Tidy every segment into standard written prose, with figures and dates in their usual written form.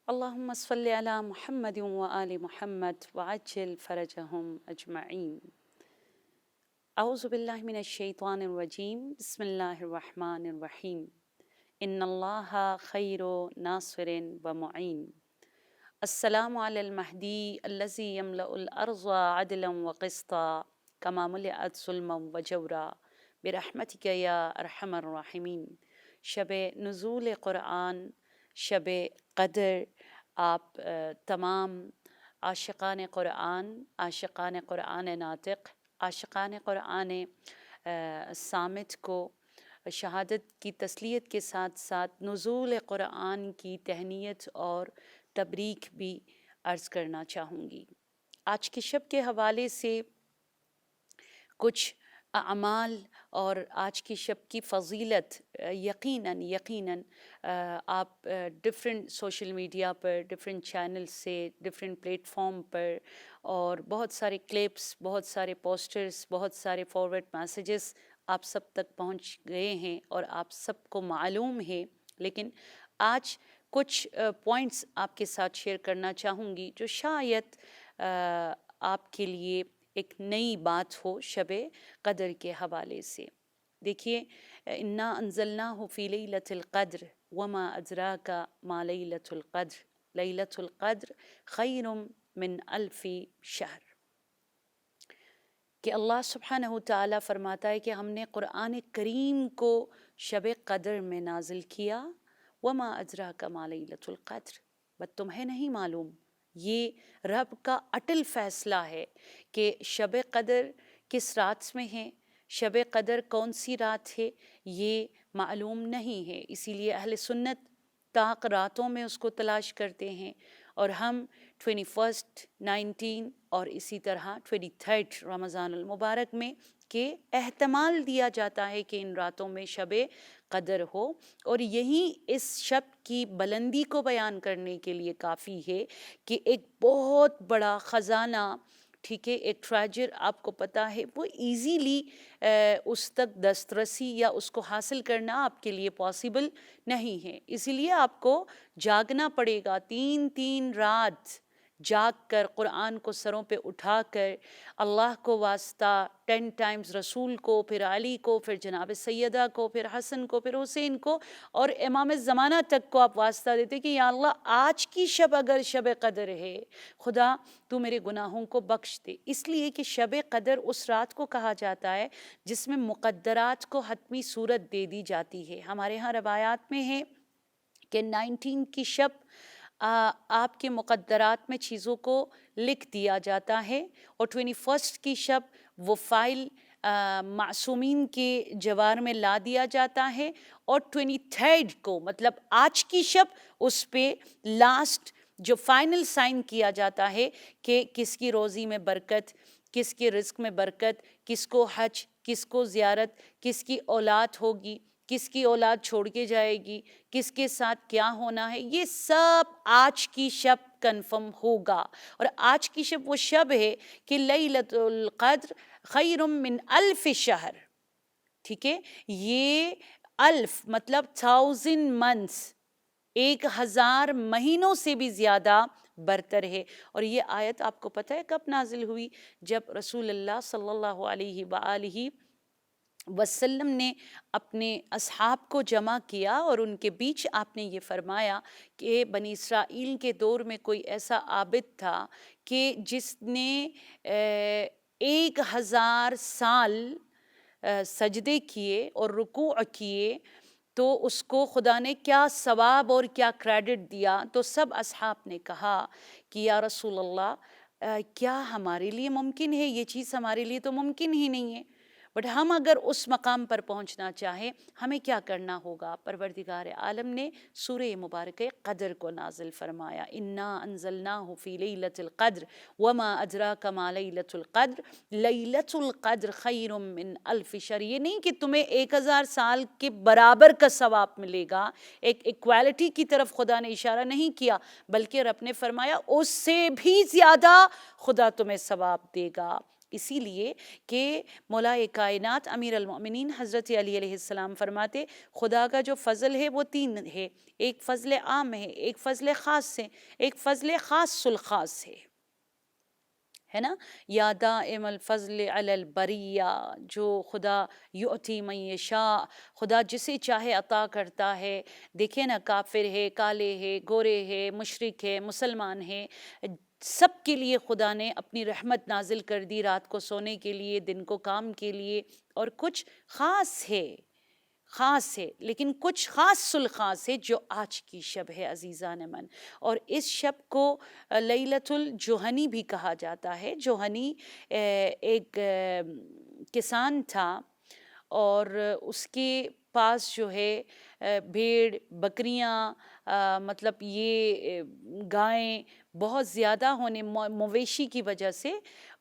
اللهم صل على محمد وآل محمد وعجل فرجهم أجمعين. أعوذ بالله من الشيطان الرجيم. بسم الله الرحمن الرحيم. إن الله خير ناصر ومعين. السلام على المهدي الذي يملأ الأرض عدلا وقسطا كما ملئت ظلما وجورا برحمتك يا أرحم الراحمين. شب نزول قرآن، شب قدر آپ تمام عاشقان قرآن ناطق، عاشقان قرآن صامت کو شہادت کی تسلیت کے ساتھ ساتھ نزول قرآن کی تہنیت اور تبریک بھی عرض کرنا چاہوں گی۔ آج کی شب کے حوالے سے کچھ اعمال اور آج کی شب کی فضیلت یقیناً آپ ڈفرینٹ سوشل میڈیا پر، ڈفرینٹ چینل سے، ڈفرینٹ پلیٹ فارم پر اور بہت سارے کلپس، بہت سارے پوسٹرز، بہت سارے فارورڈ میسیجز آپ سب تک پہنچ گئے ہیں اور آپ سب کو معلوم ہے، لیکن آج کچھ پوائنٹس آپ کے ساتھ شیئر کرنا چاہوں گی جو شاید آپ کے لیے ایک نئی بات ہو شب قدر کے حوالے سے۔ دیکھیے، انا انزلناہ فی لیلۃ القدر وما ادراک ما لیلۃ القدر لیلۃ القدر خیر من الف شہر، کہ اللہ سبحانہ تعالیٰ فرماتا ہے کہ ہم نے قرآن کریم کو شب قدر میں نازل کیا۔ وما ادراک ما لیلۃ القدر، بس تمہیں نہیں معلوم، یہ رب کا اٹل فیصلہ ہے کہ شب قدر کس رات میں ہے، شب قدر کون سی رات ہے، یہ معلوم نہیں ہے۔ اسی لیے اہل سنت طاق راتوں میں اس کو تلاش کرتے ہیں، اور ہم 21 19 اور اسی طرح 23 رمضان المبارک میں کہ احتمال دیا جاتا ہے کہ ان راتوں میں شب قدر ہو، اور یہی اس شب کی بلندی کو بیان کرنے کے لیے کافی ہے کہ ایک بہت بڑا خزانہ، ٹھیک ہے، ایک ٹریجر آپ کو پتہ ہے وہ ایزیلی اس تک دسترسی یا اس کو حاصل کرنا آپ کے لیے پاسبل نہیں ہے، اسی لیے آپ کو جاگنا پڑے گا، 3 رات جاگ کر قرآن کو سروں پہ اٹھا کر اللہ کو واسطہ 10 ٹائمز رسول کو، پھر علی کو، پھر جناب سیدہ کو، پھر حسن کو، پھر حسین کو اور امام زمانہ تک کو آپ واسطہ دیتے کہ یا اللہ آج کی شب اگر شب قدر ہے، خدا تو میرے گناہوں کو بخش دے۔ اس لیے کہ شب قدر اس رات کو کہا جاتا ہے جس میں مقدرات کو حتمی صورت دے دی جاتی ہے۔ ہمارے ہاں روایات میں ہے کہ 19 کی شب آپ کے مقدرات میں چیزوں کو لکھ دیا جاتا ہے، اور 21 کی شب وہ فائل معصومین کے جوار میں لا دیا جاتا ہے، اور 23 کو مطلب آج کی شب اس پہ لاسٹ جو فائنل سائن کیا جاتا ہے کہ کس کی روزی میں برکت، کس کے رزق میں برکت، کس کو حج، کس کو زیارت، کس کی اولاد ہوگی، کس کی اولاد چھوڑ کے جائے گی، کس کے ساتھ کیا ہونا ہے، یہ سب آج کی شب کنفرم ہوگا۔ اور آج کی شب وہ شب ہے کہ لیلۃ القدر خیر من الف شہر، ٹھیک ہے، یہ الف مطلب 1000 months، 1000 مہینوں سے بھی زیادہ برتر ہے۔ اور یہ آیت آپ کو پتہ ہے کب نازل ہوئی؟ جب رسول اللہ صلی اللہ علیہ وآلہ وسلم نے اپنے اصحاب کو جمع کیا اور ان کے بیچ آپ نے یہ فرمایا کہ بنی اسرائیل کے دور میں کوئی ایسا عابد تھا کہ جس نے 1000 سال سجدے کیے اور رکوع کیے، تو اس کو خدا نے کیا ثواب اور کیا کریڈٹ دیا؟ تو سب اصحاب نے کہا کہ یا رسول اللہ، کیا ہمارے لیے ممکن ہے؟ یہ چیز ہمارے لیے تو ممکن ہی نہیں ہے، بٹ ہم اگر اس مقام پر پہنچنا چاہیں ہمیں کیا کرنا ہوگا؟ پروردگار عالم نے سورہ مبارکہ قدر کو نازل فرمایا، انا انزلناہ فی لیلۃ القدر وما ادراک ما لیلۃ القدر لیلۃ القدر خیر من الف شہر۔ یہ نہیں کہ تمہیں 1000 سال کے برابر کا ثواب ملے گا، ایک ایکوالٹی کی طرف خدا نے اشارہ نہیں کیا، بلکہ رب نے فرمایا اس سے بھی زیادہ خدا تمہیں ثواب دے گا، اسی لیے کہ مولا کائنات امیر المؤمنین حضرت علی علیہ السلام فرماتے خدا کا جو فضل ہے وہ تین ہے، ایک فضل عام ہے، ایک فضل خاص ہے، ایک فضل خاص الخاص ہے نا. یا دائم الفضل علی البریہ، جو خدا یؤتی من یشاء، خدا جسے چاہے عطا کرتا ہے. دیکھیں نا، کافر ہے، کالے ہے، گورے ہے، مشرک ہے، مسلمان ہے، سب کے لیے خدا نے اپنی رحمت نازل کر دی، رات کو سونے کے لیے، دن کو کام کے لیے. اور کچھ خاص ہے لیکن کچھ خاص الخاص ہے جو آج کی شب ہے عزیزان من. اور اس شب کو لیلۃ الجوہنی بھی کہا جاتا ہے. جوہنی ایک کسان تھا اور اس کے پاس جو ہے بھیڑ بکریاں، مطلب یہ گائیں بہت زیادہ ہونے، مویشی کی وجہ سے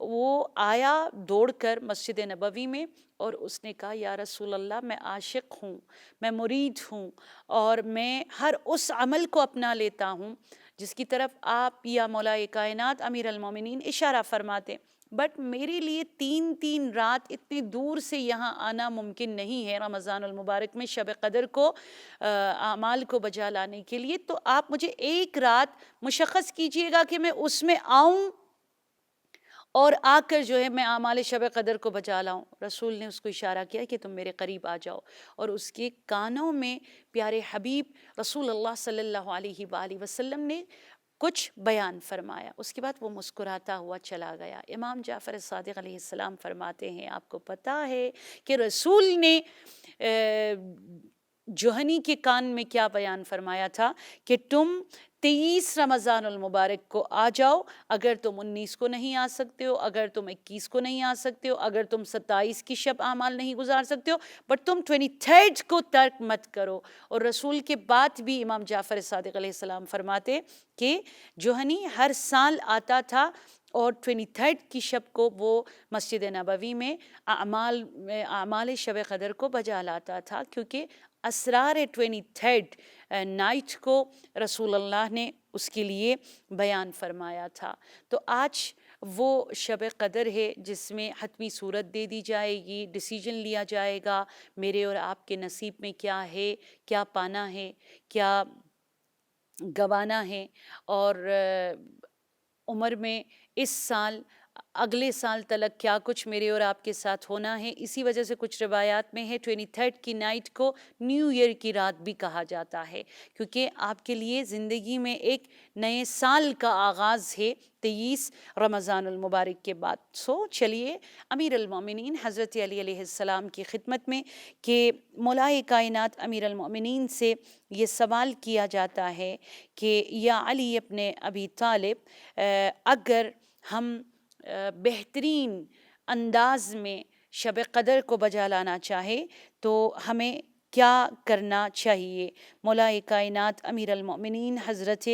وہ آیا دوڑ کر مسجد نبوی میں، اور اس نے کہا یا رسول اللہ، میں عاشق ہوں، میں مرید ہوں، اور میں ہر اس عمل کو اپنا لیتا ہوں جس کی طرف آپ یا مولا کائنات امیر المومنین اشارہ فرماتے، بٹ میرے لیے 3 رات اتنی دور سے یہاں آنا ممکن نہیں ہے رمضان المبارک میں شب قدر کو اعمال کو بجا لانے کے لیے. تو آپ مجھے ایک رات مشخص کیجئے گا کہ میں اس میں آؤں اور آ کر جو ہے میں اعمال شب قدر کو بجا لاؤں. رسول نے اس کو اشارہ کیا کہ تم میرے قریب آ جاؤ، اور اس کے کانوں میں پیارے حبیب رسول اللہ صلی اللہ علیہ وآلہ وسلم نے کچھ بیان فرمایا. اس کے بعد وہ مسکراتا ہوا چلا گیا. امام جعفر صادق علیہ السلام فرماتے ہیں آپ کو پتہ ہے کہ رسول نے جوہنی کے کان میں کیا بیان فرمایا تھا کہ تم 23 رمضان المبارک کو آ جاؤ. اگر تم 19 کو نہیں آ سکتے ہو، اگر تم 21 کو نہیں آ سکتے ہو، اگر تم 27 کی شب اعمال نہیں گزار سکتے ہو، بٹ تم 23 کو ترک مت کرو. اور رسول کے بعد بھی امام جعفر صادق علیہ السلام فرماتے کہ جوہنی ہر سال آتا تھا اور 23 کی شب کو وہ مسجد نبوی میں اعمال شب قدر کو بجا لاتا تھا، کیونکہ اسرار 23 نائٹ کو رسول اللہ نے اس کے لیے بیان فرمایا تھا. تو آج وہ شب قدر ہے جس میں حتمی صورت دے دی جائے گی، ڈیسیجن لیا جائے گا میرے اور آپ کے نصیب میں کیا ہے، کیا پانا ہے، کیا گوانا ہے. اور عمر میں اس سال اگلے سال تلک کیا کچھ میرے اور آپ کے ساتھ ہونا ہے. اسی وجہ سے کچھ روایات میں ہے 23 کی نائٹ کو نیو ایئر کی رات بھی کہا جاتا ہے، کیونکہ آپ کے لیے زندگی میں ایک نئے سال کا آغاز ہے 23 رمضان المبارک کے بعد. چلیے امیر المومنین حضرت علی علیہ السلام کی خدمت میں کہ مولا کائنات امیر المومنین سے یہ سوال کیا جاتا ہے کہ یا علی ابن ابی طالب، اگر ہم بہترین انداز میں شب قدر کو بجا لانا چاہے تو ہمیں کیا کرنا چاہیے. مولا کائنات امیر المؤمنین حضرت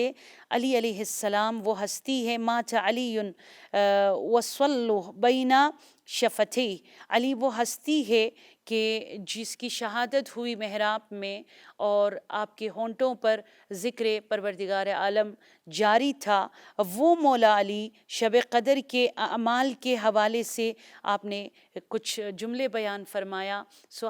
علی علیہ السلام وہ ہستی ہے، مات علی وصلوا بین شفتیہ، علی وہ ہستی ہے کہ جس کی شہادت ہوئی محراب میں اور آپ کے ہونٹوں پر ذکر پروردگار عالم جاری تھا. وہ مولا علی شب قدر کے اعمال کے حوالے سے آپ نے کچھ جملے بیان فرمایا.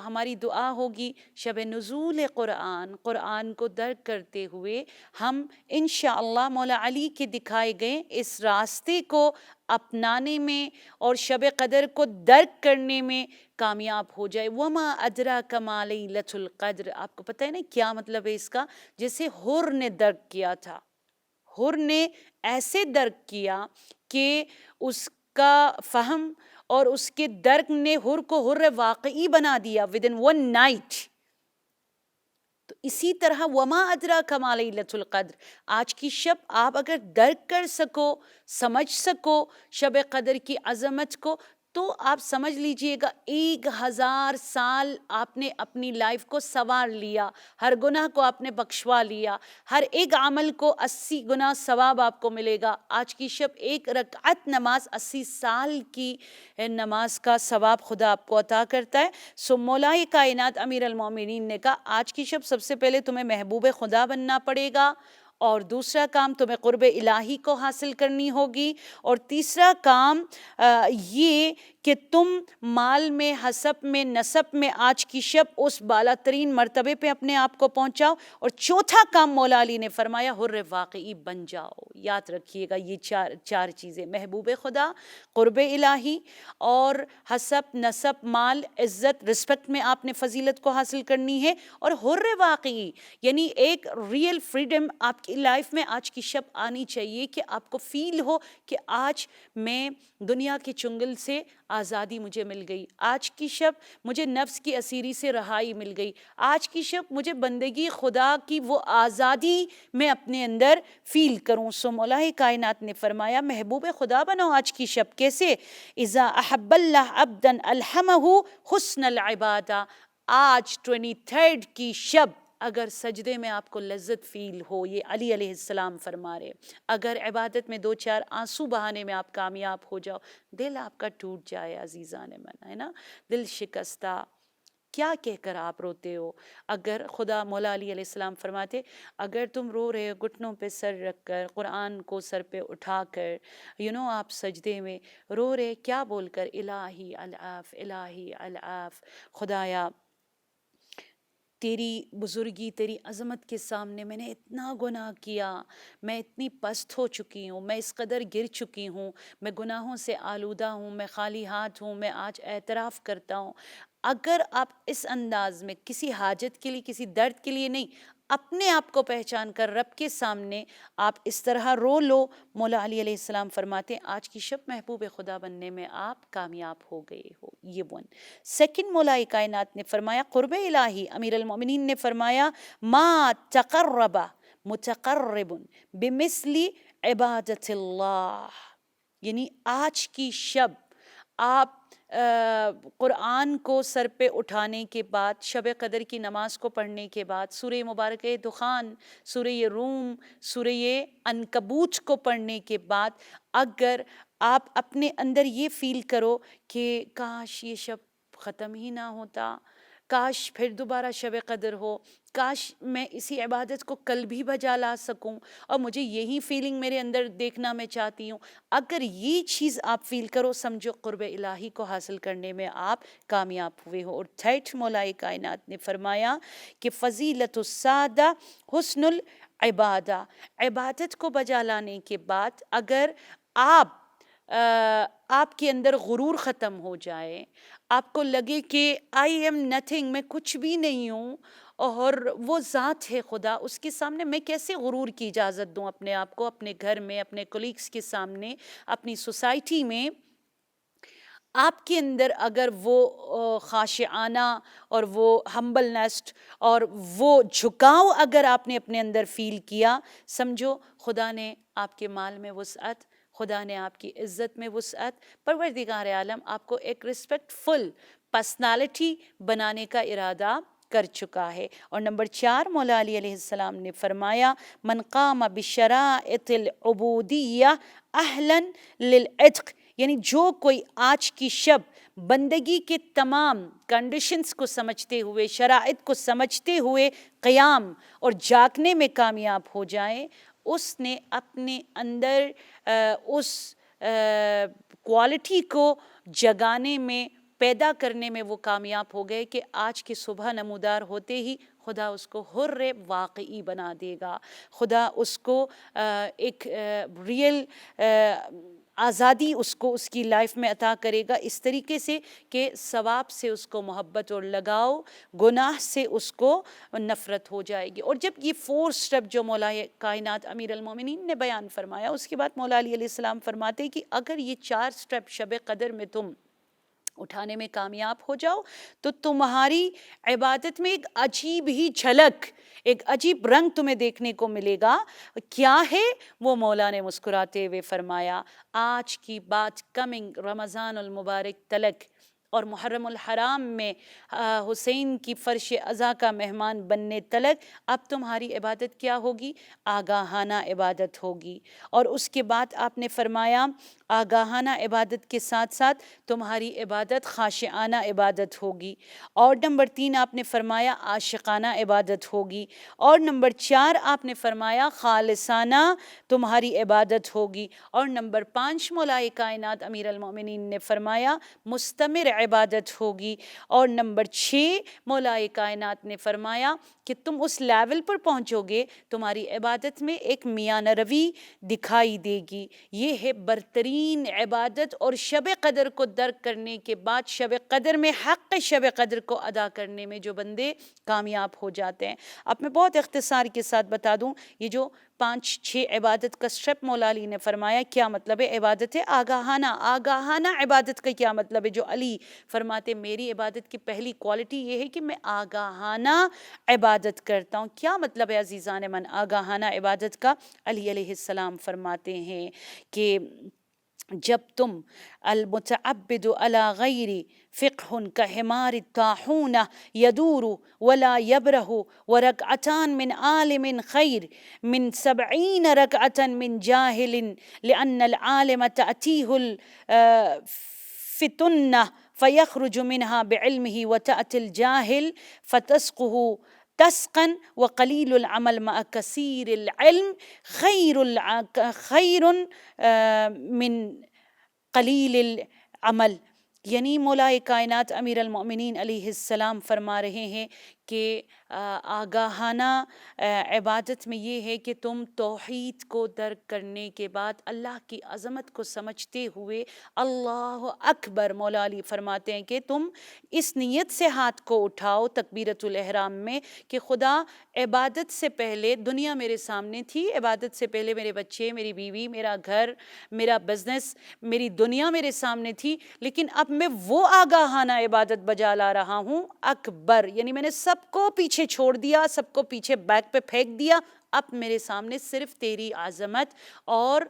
ہماری دعا ہوگی شب نزول قرآن کو درک کرتے ہوئے ہم انشاءاللہ مولا علی کے دکھائے گئے اس راستے کو اپنانے میں اور شب قدر کو درک کرنے میں کامیاب ہو جائے. وما ادراک ما لیلۃ القدر، آپ کو پتہ ہے نا کیا مطلب ہے اس کا؟ جیسے حر نے درک کیا تھا، حر نے ایسے درک کیا کہ اس کا فہم اور اس کے درک نے حر کو حر واقعی بنا دیا within one night. تو اسی طرح وما ادراک ما لیلۃ القدر، آج کی شب آپ اگر درک کر سکو، سمجھ سکو شب قدر کی عظمت کو، تو آپ سمجھ لیجئے گا 1000 سال آپ نے اپنی لائف کو سنوار لیا، ہر گناہ کو آپ نے بخشوا لیا، ہر ایک عمل کو 80 گنا ثواب آپ کو ملے گا. آج کی شب ایک رکعت نماز 80 سال کی نماز کا ثواب خدا آپ کو عطا کرتا ہے. مولا کائنات امیر المومنین نے کہا آج کی شب سب سے پہلے تمہیں محبوب خدا بننا پڑے گا، اور دوسرا کام تمہیں قرب الہی کو حاصل کرنی ہوگی، اور تیسرا کام یہ کہ تم مال میں، حسب میں، نسب میں آج کی شب اس بالا ترین مرتبے پہ اپنے آپ کو پہنچاؤ، اور چوتھا کام مولا علی نے فرمایا حر واقعی بن جاؤ۔ یاد رکھیے گا یہ چار چیزیں، محبوب خدا، قرب الہی، اور حسب، نسب، مال، عزت، رسپیکٹ میں آپ نے فضیلت کو حاصل کرنی ہے، اور حر واقعی یعنی ایک ریئل فریڈم آپ کی لائف میں آج کی شب آنی چاہیے کہ آپ کو فیل ہو کہ آج میں دنیا کے چنگل سے آزادی مجھے مل گئی، آج کی شب مجھے نفس کی اسیری سے رہائی مل گئی، آج کی شب مجھے بندگی خدا کی وہ آزادی میں اپنے اندر فیل کروں۔ سو مولا کائنات نے فرمایا محبوب خدا بنو آج کی شب، کیسے؟ اذا احب اللہ عبدا الہمہ حسن العبادہ، آج 23 کی شب اگر سجدے میں آپ کو لذت فیل ہو، یہ علی علیہ السلام فرما رہے، اگر عبادت میں 2-4 آنسو بہانے میں آپ کامیاب ہو جاؤ، دل آپ کا ٹوٹ جائے عزیزان من، ہے نا، دل شکستہ، کیا کہہ کر آپ روتے ہو؟ اگر خدا مولا علی علیہ السلام فرماتے اگر تم رو رہے ہو گھٹنوں پہ سر رکھ کر، قرآن کو سر پہ اٹھا کر، آپ سجدے میں رو رہے، کیا بول کر؟ الہی العاف، الہی العاف، خدایا تیری بزرگی، تیری عظمت کے سامنے میں نے اتنا گناہ کیا، میں اتنی پست ہو چکی ہوں، میں اس قدر گر چکی ہوں، میں گناہوں سے آلودہ ہوں، میں خالی ہاتھ ہوں، میں آج اعتراف کرتا ہوں۔ اگر آپ اس انداز میں کسی حاجت کے لیے، کسی درد کے لیے نہیں، اپنے آپ کو پہچان کر رب کے سامنے آپ اس طرح رو لو، مولا علی علیہ السلام فرماتے ہیں آج کی شب محبوب خدا بننے میں آپ کامیاب ہو گئے ہو۔ یہ ون سیکنڈ مولا کائنات نے فرمایا قرب الہی، امیر المومنین نے فرمایا ما تقرب متقرب بمثل عبادت اللہ، یعنی آج کی شب آپ قرآن کو سر پہ اٹھانے کے بعد، شب قدر کی نماز کو پڑھنے کے بعد، سورہ مبارکہ دخان، سورہ روم، سورہ عنکبوت کو پڑھنے کے بعد اگر آپ اپنے اندر یہ فیل کرو کہ کاش یہ شب ختم ہی نہ ہوتا، کاش پھر دوبارہ شب قدر ہو، کاش میں اسی عبادت کو کل بھی بجا لا سکوں، اور مجھے یہی فیلنگ میرے اندر دیکھنا میں چاہتی ہوں، اگر یہ چیز آپ فیل کرو سمجھو قرب الہی کو حاصل کرنے میں آپ کامیاب ہوئے ہو۔ اور تھرڈ مولا کائنات نے فرمایا کہ فضیلت السادہ حسن العبادہ، عبادت کو بجا لانے کے بعد اگر آپ کے اندر غرور ختم ہو جائے، آپ کو لگے کہ آئی ایم نتھنگ، میں کچھ بھی نہیں ہوں، اور وہ ذات ہے خدا، اس کے سامنے میں کیسے غرور کی اجازت دوں اپنے آپ کو، اپنے گھر میں، اپنے کولیگس کے سامنے، اپنی سوسائٹی میں، آپ کے اندر اگر وہ خاشعانہ اور وہ ہمبلنس اور وہ جھکاؤ اگر آپ نے اپنے اندر فیل کیا، سمجھو خدا نے آپ کے مال میں وسعت، خدا نے آپ کی عزت میں وسعت، پروردگار عالم آپ کو ایک رسپیکٹ فل پرسنالٹی بنانے کا ارادہ کر چکا ہے۔ اور نمبر 4 مولا علی علیہ السلام نے فرمایا من قام بشرائط العبودیہ اہلا للعتق، یعنی جو کوئی آج کی شب بندگی کے تمام کنڈیشنز کو سمجھتے ہوئے، شرائط کو سمجھتے ہوئے قیام اور جاگنے میں کامیاب ہو جائے، اس نے اپنے اندر اس کوالٹی کو جگانے میں، پیدا کرنے میں وہ کامیاب ہو گئے کہ آج کی صبح نمودار ہوتے ہی خدا اس کو حر واقعی بنا دے گا، خدا اس کو ایک ریئل آزادی اس کو اس کی لائف میں عطا کرے گا، اس طریقے سے کہ ثواب سے اس کو محبت اور لگاؤ، گناہ سے اس کو نفرت ہو جائے گی۔ اور جب یہ 4 سٹیپ جو مولا کائنات امیر المومنین نے بیان فرمایا، اس کے بعد مولا علی علیہ السلام فرماتے کہ اگر یہ 4 سٹیپ شب قدر میں تم اٹھانے میں کامیاب ہو جاؤ تو تمہاری عبادت میں ایک عجیب ہی جھلک، ایک عجیب رنگ تمہیں دیکھنے کو ملے گا۔ کیا ہے وہ؟ مولا نے مسکراتے ہوئے فرمایا آج کی بات کمنگ رمضان المبارک تلک، اور محرم الحرام میں حسین کی فرش عزا کا مہمان بننے تلک اب تمہاری عبادت کیا ہوگی؟ آگاہانہ عبادت ہوگی۔ اور اس کے بعد آپ نے فرمایا آگاہانہ عبادت کے ساتھ ساتھ تمہاری عبادت خاشعانہ عبادت ہوگی۔ اور نمبر 3 آپ نے فرمایا عاشقانہ عبادت ہوگی۔ اور نمبر 4 آپ نے فرمایا خالصانہ تمہاری عبادت ہوگی۔ اور نمبر 5 مولائے کائنات امیر المومنین نے فرمایا مستمر عبادت ہوگی۔ اور نمبر 6 مولائے کائنات نے فرمایا کہ تم اس لیول پر پہنچو گے، تمہاری عبادت میں ایک میانہ روی دکھائی دے گی۔ یہ ہے برترین عبادت، اور شب قدر کو درک کرنے کے بعد شب قدر میں حق شب قدر کو ادا کرنے میں جو بندے کامیاب ہو جاتے ہیں۔ اب میں بہت اختصار کے ساتھ بتا دوں، یہ جو 5-6 عبادت کا اسٹیپ مولا علی نے فرمایا کیا مطلب ہے؟ عبادت آگاہانہ۔ آگاہانہ عبادت کا کیا مطلب ہے؟ جو علی فرماتے میری عبادت کی پہلی کوالٹی یہ ہے کہ میں آگاہانہ عبادت کرتا ہوں۔ کیا مطلب ہے عزیزان من آگاہانہ عبادت کا؟ علی علیہ السلام فرماتے ہیں کہ جب تم المتعبد علی غیر فقہ کحمار الطاحونہ یدور ولا یبرہ ورکعتان من عالم خیر من 70 رکعتا من جاہل لأن العالم تأتیہ الفتنہ فیخرج منہا بعلمہ وتأتی الجاہل فتسقہ تسقا وقلیل العمل مع کثیر العلم خیر من قلیل العمل۔ یعنی مولائے کائنات امیر المؤمنین علیہ السلام فرما رہے ہیں کہ آگاہانہ عبادت میں یہ ہے کہ تم توحید کو درک کرنے کے بعد اللہ کی عظمت کو سمجھتے ہوئے اللہ اکبر، مولا علی فرماتے ہیں کہ تم اس نیت سے ہاتھ کو اٹھاؤ تکبیرۃ الاحرام میں کہ خدا عبادت سے پہلے دنیا میرے سامنے تھی، عبادت سے پہلے میرے بچے، میری بیوی، میرا گھر، میرا بزنس، میری دنیا میرے سامنے تھی، لیکن اب میں وہ آگاہانہ عبادت بجا لا رہا ہوں اکبر، یعنی میں نے سب کو پیچھے چھوڑ دیا، سب کو پیچھے بیک پہ پھینک دیا، اب میرے سامنے صرف تیری عظمت اور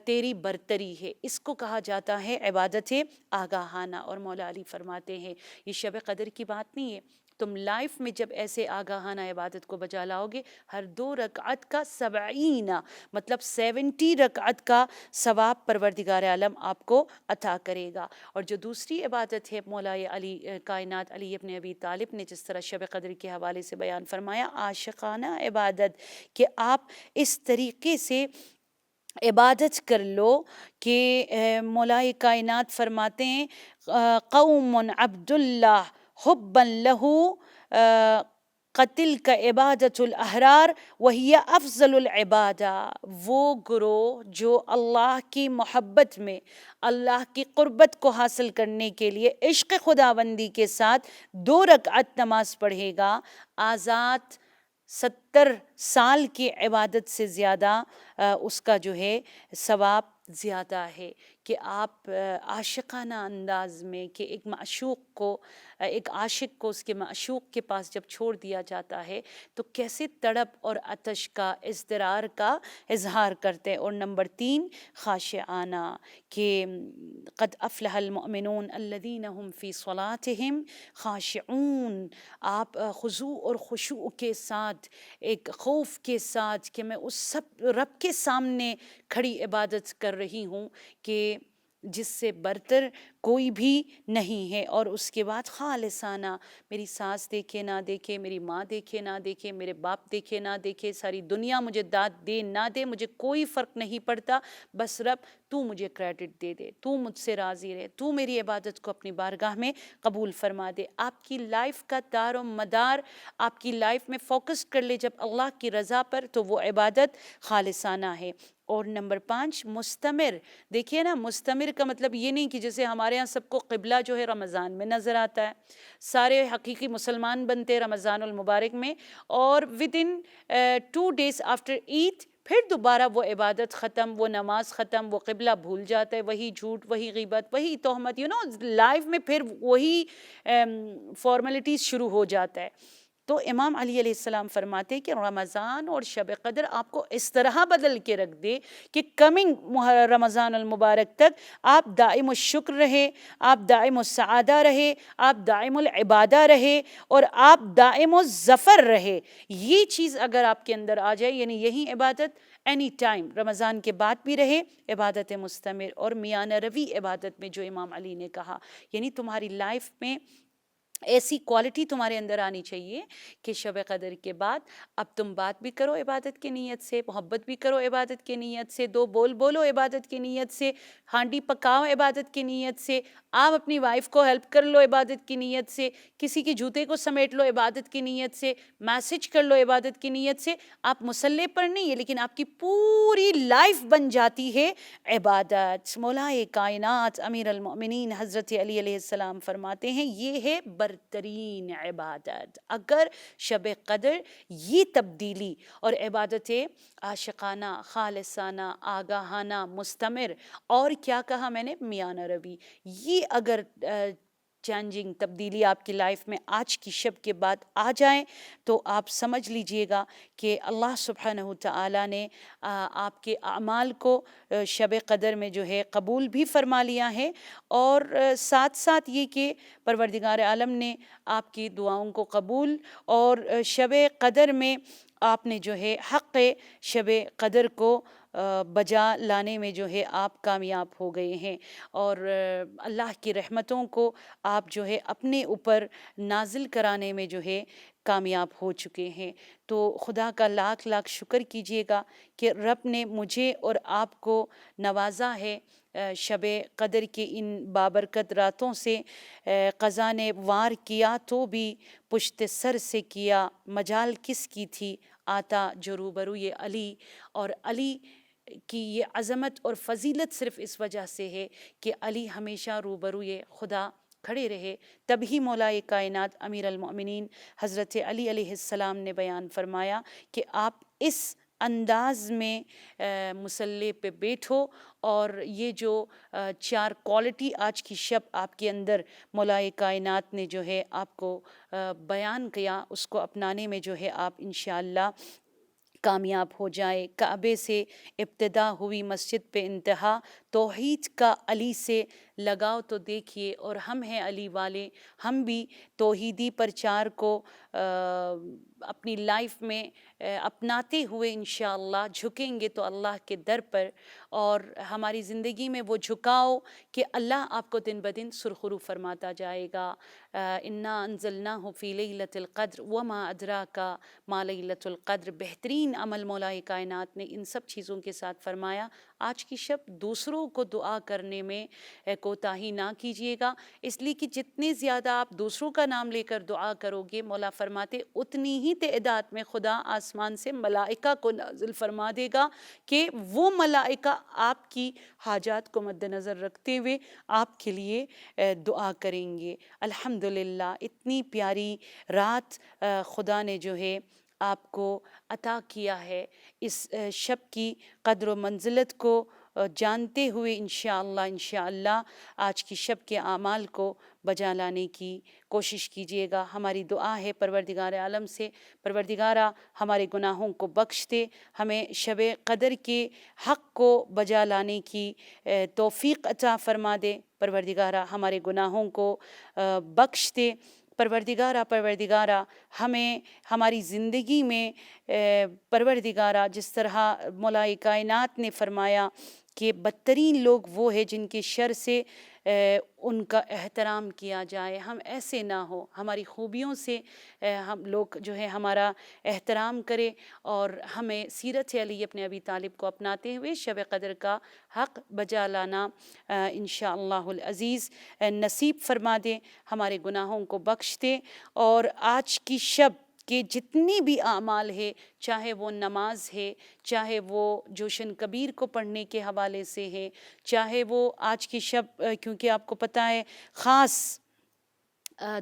تیری برتری ہے۔ اس کو کہا جاتا ہے عبادت آگاہانہ۔ اور مولا علی فرماتے ہیں یہ شب قدر کی بات نہیں ہے، تم لائف میں جب ایسے آگاہانہ عبادت کو بجا لاؤ گے، ہر 2 رکعت کا 70 مطلب 70 رکعت کا ثواب پروردگار عالم آپ کو عطا کرے گا۔ اور جو دوسری عبادت ہے مولا علی کائنات علی ابن ابی طالب نے جس طرح شب قدر کے حوالے سے بیان فرمایا عاشقانہ عبادت، کہ آپ اس طریقے سے عبادت کر لو کہ مولائے کائنات فرماتے ہیں قوم عبد اللہ حبا لہو قتل کا عبادت الاحرار وہی افضل العبادہ۔ وہ گروہ جو اللہ کی محبت میں اللہ کی قربت کو حاصل کرنے کے لیے عشق خداوندی کے ساتھ 2 رکعت نماز پڑھے گا، آزاد 70 سال کی عبادت سے زیادہ اس کا جو ہے ثواب زیادہ ہے۔ کہ آپ عاشقانہ انداز میں کہ ایک معشوق کو، ایک عاشق کو اس کے معشوق کے پاس جب چھوڑ دیا جاتا ہے تو کیسے تڑپ اور آتش کا، اضطرار کا اظہار کرتے ہیں۔ اور نمبر 3 خاشعانہ، کہ قد افلح المؤمنون الذین هم فی صلاتہم خاشعون، آپ خضوع اور خشوع کے ساتھ، ایک خوف کے ساتھ کہ میں اس سب رب کے سامنے کھڑی عبادت کر رہی ہوں کہ جس سے برتر کوئی بھی نہیں ہے۔ اور اس کے بعد خالصانہ، میری ساس دیکھے نہ دیکھے، میری ماں دیکھے نہ دیکھے، میرے باپ دیکھے نہ دیکھے، ساری دنیا مجھے داد دے نہ دے، مجھے کوئی فرق نہیں پڑتا، بس رب تو مجھے کریڈٹ دے دے، تو مجھ سے راضی رہے، تو میری عبادت کو اپنی بارگاہ میں قبول فرما دے۔ آپ کی لائف کا دار و مدار آپ کی لائف میں فوکس کر لے جب اللہ کی رضا پر، تو وہ عبادت خالصانہ ہے۔ اور نمبر 5 مستمر۔ دیکھیے نا، مستمر کا مطلب یہ نہیں کہ جیسے ہمارے ہاں سب کو قبلہ جو ہے رمضان میں نظر آتا ہے، سارے حقیقی مسلمان بنتے رمضان المبارک میں، اور ودن 2 days آفٹر عید پھر دوبارہ وہ عبادت ختم، وہ نماز ختم، وہ قبلہ بھول جاتا ہے، وہی جھوٹ، وہی غیبت، وہی تہمت، لائف میں پھر وہی فارمیلٹیز شروع ہو جاتا ہے۔ تو امام علی علیہ السلام فرماتے کہ رمضان اور شب قدر آپ کو اس طرح بدل کے رکھ دے کہ کمنگ رمضان المبارک تک آپ دائم الشکر رہے، آپ دائم السعادہ رہے، آپ دائم العبادہ رہے اور آپ دائم الظفر رہے. یہ چیز اگر آپ کے اندر آ جائے، یعنی یہی عبادت اینی ٹائم رمضان کے بعد بھی رہے، عبادت مستمر اور میانہ روی عبادت میں جو امام علی نے کہا، یعنی تمہاری لائف میں ایسی کوالٹی تمہارے اندر آنی چاہیے کہ شب قدر کے بعد اب تم بات بھی کرو عبادت کی نیت سے، محبت بھی کرو عبادت کی نیت سے، دو بول بولو عبادت کی نیت سے، ہانڈی پکاؤ عبادت کی نیت سے، آپ اپنی وائف کو ہیلپ کر لو عبادت کی نیت سے، کسی کے جوتے کو سمیٹ لو عبادت کی نیت سے، میسج کر لو عبادت کی نیت سے. آپ مصلی پر نہیں ہے لیکن آپ کی پوری لائف بن جاتی ہے عبادت. مولائے کائنات امیر المؤمنین حضرت علی علیہ السلام فرماتے ہیں یہ ہے برترین عبادت. اگر شب قدر یہ تبدیلی اور عبادت عاشقانہ، خالصانہ، آگاہانہ، مستمر اور کیا کہا میں نے، میانہ روی، یہ اگر چینجنگ تبدیلی آپ کی لائف میں آج کی شب کے بعد آ جائیں تو آپ سمجھ لیجئے گا کہ اللہ سبحانہ تعالیٰ نے آپ کے اعمال کو شب قدر میں جو ہے قبول بھی فرما لیا ہے، اور ساتھ ساتھ یہ کہ پروردگار عالم نے آپ کی دعاؤں کو قبول اور شب قدر میں آپ نے جو ہے حق شب قدر کو بجا لانے میں جو ہے آپ کامیاب ہو گئے ہیں، اور اللہ کی رحمتوں کو آپ جو ہے اپنے اوپر نازل کرانے میں جو ہے کامیاب ہو چکے ہیں. تو خدا کا لاکھ لاکھ شکر کیجیے گا کہ رب نے مجھے اور آپ کو نوازا ہے شب قدر کے ان بابرکت راتوں سے. قضا نے وار کیا تو بھی پشت سر سے کیا، مجال کس کی تھی آتا جو روبروی علی. اور علی کی یہ عظمت اور فضیلت صرف اس وجہ سے ہے کہ علی ہمیشہ روبروی خدا کھڑے رہے. تبھی مولائے کائنات امیر المؤمنین حضرت علی علیہ السلام نے بیان فرمایا کہ آپ اس انداز میں مصلی پہ بیٹھو، اور یہ جو چار کوالٹی آج کی شب آپ کے اندر مولائے کائنات نے جو ہے آپ کو بیان کیا، اس کو اپنانے میں جو ہے آپ انشاءاللہ کامیاب ہو جائے. کعبے سے ابتدا ہوئی مسجد پہ انتہا، توحید کا علی سے لگاؤ تو دیکھیے، اور ہم ہیں علی والے، ہم بھی توحیدی پرچار کو اپنی لائف میں اپناتے ہوئے انشاءاللہ جھکیں گے تو اللہ کے در پر، اور ہماری زندگی میں وہ جھکاؤ کہ اللہ آپ کو دن بدن سرخرو فرماتا جائے گا. انا انزلناہ فی لیلۃ القدر وما ادراک ما لیلۃ القدر. بہترین عمل مولائے کائنات نے ان سب چیزوں کے ساتھ فرمایا آج کی شب دوسروں کو دعا کرنے میں کوتاہی نہ کیجیے گا، اس لیے کہ جتنے زیادہ آپ دوسروں کا نام لے کر دعا کرو گے، مولا فرماتے اتنی ہی تعداد میں خدا آسمان سے ملائکہ کو نازل فرما دے گا کہ وہ ملائکہ آپ کی حاجات کو مد نظر رکھتے ہوئے آپ کے لیے دعا کریں گے. الحمدللہ اتنی پیاری رات خدا نے جو ہے آپ کو عطا کیا ہے. اس شب کی قدر و منزلت کو جانتے ہوئے انشاءاللہ آج کی شب کے اعمال کو بجا لانے کی کوشش کیجیے گا. ہماری دعا ہے پروردگار عالم سے، پروردگارہ ہمارے گناہوں کو بخش دے، ہمیں شب قدر کے حق کو بجا لانے کی توفیق عطا فرما دے. پروردگارہ ہمارے گناہوں کو بخش دے. پروردگارہ ہمیں ہماری زندگی میں پروردگارہ جس طرح مولائے کائنات نے فرمایا کہ بدترین لوگ وہ ہیں جن کے شر سے ان کا احترام کیا جائے، ہم ایسے نہ ہو، ہماری خوبیوں سے ہم لوگ جو ہے ہمارا احترام کرے، اور ہمیں سیرت علی اپنے ابی طالب کو اپناتے ہوئے شب قدر کا حق بجا لانا انشاءاللہ العزیز نصیب فرما دے. ہمارے گناہوں کو بخش دے، اور آج کی شب کہ جتنی بھی اعمال ہے، چاہے وہ نماز ہے، چاہے وہ جوشن کبیر کو پڑھنے کے حوالے سے ہے، چاہے وہ آج کی شب کیونکہ آپ کو پتہ ہے خاص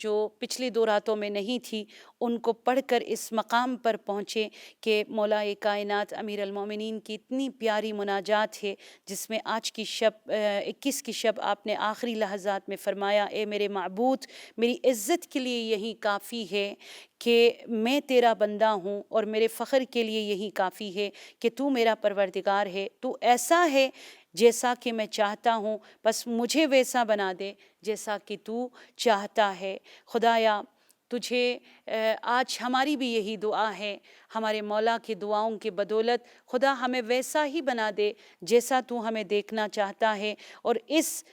جو پچھلے 2 راتوں میں نہیں تھی، ان کو پڑھ کر اس مقام پر پہنچے کہ مولا کائنات امیر المومنین کی اتنی پیاری مناجات ہے، جس میں آج کی شب 21 کی شب آپ نے آخری لحظات میں فرمایا، اے میرے معبود، میری عزت کے لیے یہی کافی ہے کہ میں تیرا بندہ ہوں، اور میرے فخر کے لیے یہی کافی ہے کہ تو میرا پروردگار ہے، تو ایسا ہے جیسا کہ میں چاہتا ہوں، بس مجھے ویسا بنا دے جیسا کہ تو چاہتا ہے۔ خدایا تجھے آج ہماری بھی یہی دعا ہے، ہمارے مولا کی دعاؤں کی بدولت خدا ہمیں ویسا ہی بنا دے جیسا تو ہمیں دیکھنا چاہتا ہے، اور اس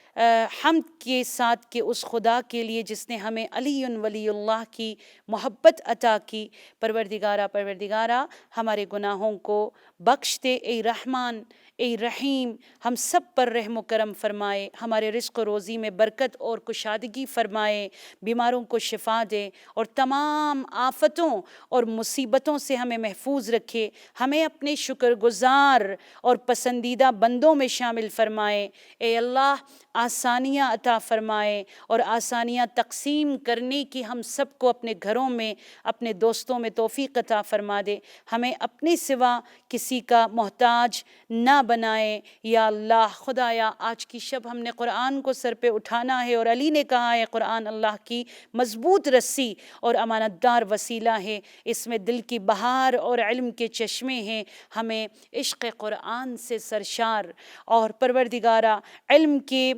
حمد کے ساتھ کہ اس خدا کے لیے جس نے ہمیں علی ولی اللہ کی محبت عطا کی، پروردگارہ ہمارے گناہوں کو بخش دے، اے رحمان اے رحیم، ہم سب پر رحم و کرم فرمائے، ہمارے رزق و روزی میں برکت اور کشادگی فرمائے، بیماروں کو شفا دے، اور تمام آفتوں اور مصیبتوں سے ہمیں محفوظ رکھے، ہمیں اپنے شکر گزار اور پسندیدہ بندوں میں شامل فرمائے۔ اے اللہ آسانیاں عطا فرمائے، اور آسانیاں تقسیم کرنے کی ہم سب کو اپنے گھروں میں، اپنے دوستوں میں توفیق عطا فرما دے، ہمیں اپنے سوا کسی کا محتاج نہ بنائے یا اللہ۔ خدایا آج کی شب ہم نے قرآن کو سر پہ اٹھانا ہے، اور علی نے کہا ہے قرآن اللہ کی مضبوط رسی اور امانت دار وسیلہ ہے، اس میں دل کی بہار اور علم کے چشمے ہیں، ہمیں عشق قرآن سے سرشار اور پروردگارہ علم کے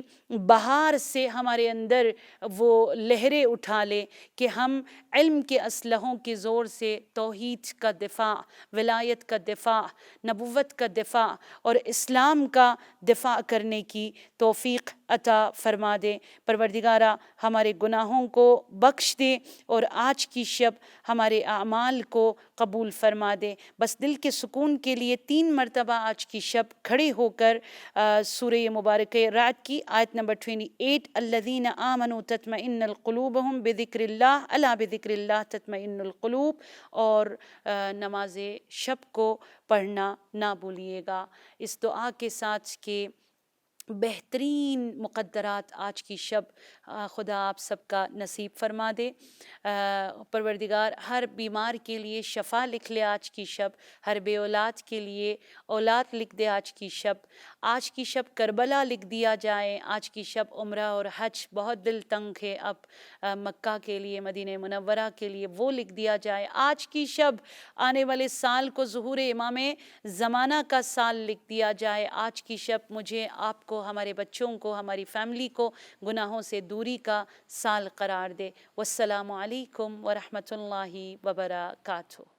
بہار سے ہمارے اندر وہ لہریں اٹھا لے کہ ہم علم کے اسلحوں کے زور سے توحید کا دفاع، ولایت کا دفاع، نبوت کا دفاع اور اسلام کا دفاع کرنے کی توفیق عطا فرما دے۔ پروردگارہ ہمارے گناہوں کو بخش دے، اور آج کی شب ہمارے اعمال کو قبول فرما دے۔ بس دل کے سکون کے لیے 3 مرتبہ آج کی شب کھڑے ہو کر سورہ مبارکہ رعد کی آیت نمبر 28، الذین آمنوا تطمئن قلوبہم بذکر اللہ الا بذکر اللہ تطمئن القلوب، اور نماز شب کو پڑھنا نہ بھولیے گا، اس دعا کے ساتھ کہ بہترین مقدرات آج کی شب خدا آپ سب کا نصیب فرما دے۔ پروردگار ہر بیمار کے لیے شفا لکھ لے آج کی شب، ہر بے اولاد کے لیے اولاد لکھ دے آج کی شب، آج کی شب کربلا لکھ دیا جائے، آج کی شب عمرہ اور حج، بہت دل تنگ ہے اب مکہ کے لیے، مدینہ منورہ کے لیے، وہ لکھ دیا جائے، آج کی شب آنے والے سال کو ظہور امام زمانہ کا سال لکھ دیا جائے، آج کی شب مجھے آپ کو، ہمارے بچوں کو، ہماری فیملی کو گناہوں سے دوری کا سال قرار دے۔ والسلام علیکم ورحمۃ اللہ وبرکاتہ۔